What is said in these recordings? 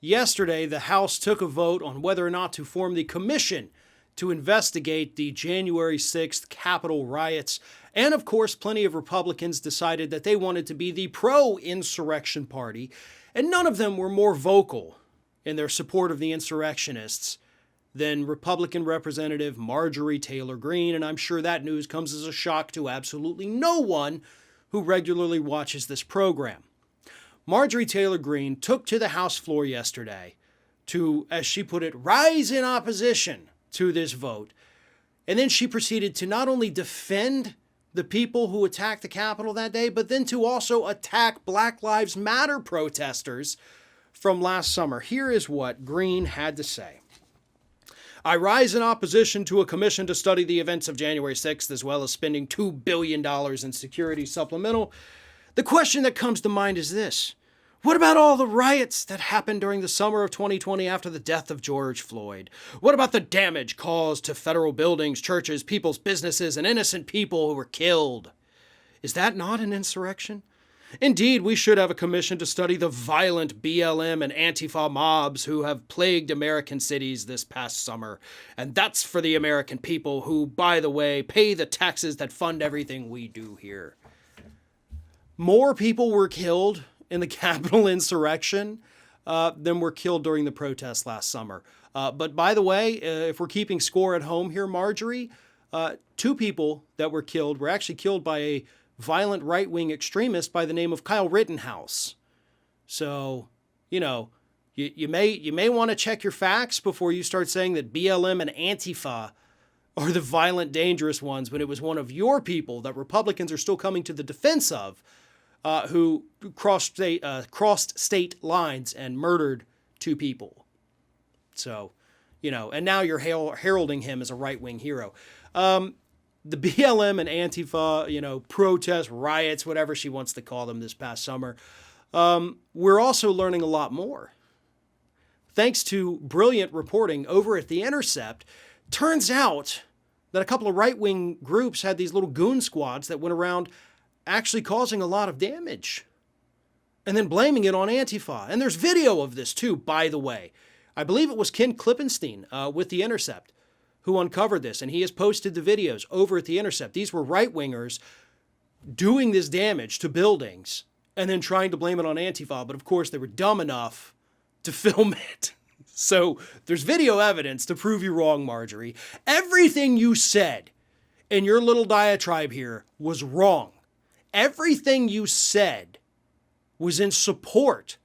Yesterday, the House took a vote on whether or not to form the commission to investigate the January 6th Capitol riots. And of course, plenty of Republicans decided that they wanted to be the pro-insurrection party, and none of them were more vocal in their support of the insurrectionists than Republican Representative Marjorie Taylor Greene, and I'm sure that news comes as a shock to absolutely no one who regularly watches this program. Marjorie Taylor Greene took to the House floor yesterday to, as she put it, rise in opposition to this vote. And then she proceeded to not only defend the people who attacked the Capitol that day, but then to also attack Black Lives Matter protesters from last summer. Here is what Greene had to say. I rise in opposition to a commission to study the events of January 6th, as well as spending $2 billion in security supplemental. The question that comes to mind is this. What about all the riots that happened during the summer of 2020 after the death of George Floyd? What about the damage caused to federal buildings, churches, people's businesses, and innocent people who were killed? Is that not an insurrection? Indeed, we should have a commission to study the violent BLM and Antifa mobs who have plagued American cities this past summer. And that's for the American people who, by the way, pay the taxes that fund everything we do here. More people were killed in the Capitol insurrection than were killed during the protests last summer. But by the way, if we're keeping score at home here, Marjorie, 2 people that were killed were actually killed by a violent right-wing extremist by the name of Kyle Rittenhouse. So, you may want to check your facts before you start saying that BLM and Antifa are the violent, dangerous ones when it was one of your people that Republicans are still coming to the defense of who crossed state lines and murdered 2 people. So, and now you're heralding him as a right-wing hero. The BLM and Antifa, protests, riots, whatever she wants to call them this past summer, we're also learning a lot more. Thanks to brilliant reporting over at The Intercept, turns out that a couple of right-wing groups had these little goon squads that went around actually causing a lot of damage and then blaming it on Antifa. And there's video of this too, by the way. I believe it was Ken Klippenstein with The Intercept who uncovered this, and he has posted the videos over at The Intercept. These were right-wingers doing this damage to buildings and then trying to blame it on Antifa, but of course they were dumb enough to film it. So there's video evidence to prove you wrong, Marjorie. Everything you said in your little diatribe here was wrong. Everything you said was in support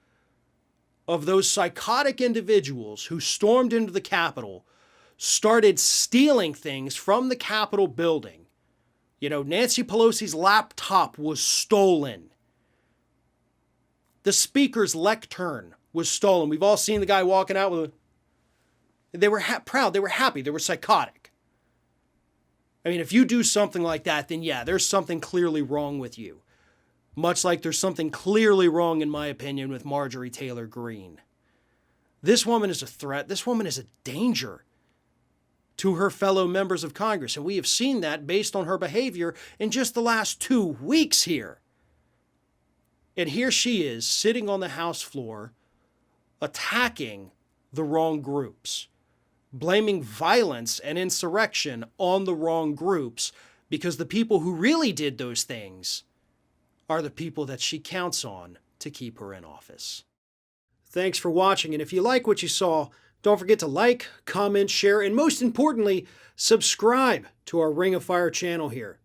of those psychotic individuals who stormed into the Capitol, started stealing things from the Capitol building. Nancy Pelosi's laptop was stolen. The speaker's lectern was stolen. We've all seen the guy walking out with They were proud. They were happy. They were psychotic. I mean, if you do something like that, then yeah, there's something clearly wrong with you. Much like there's something clearly wrong, in my opinion, with Marjorie Taylor Greene. This woman is a threat. This woman is a danger to her fellow members of Congress. And we have seen that based on her behavior in just the last 2 weeks here. And here she is sitting on the House floor attacking the wrong groups, blaming violence and insurrection on the wrong groups because the people who really did those things are the people that she counts on to keep her in office. Thanks for watching, and if you like what you saw, don't forget to like, comment, share, and most importantly, subscribe to our Ring of Fire channel here.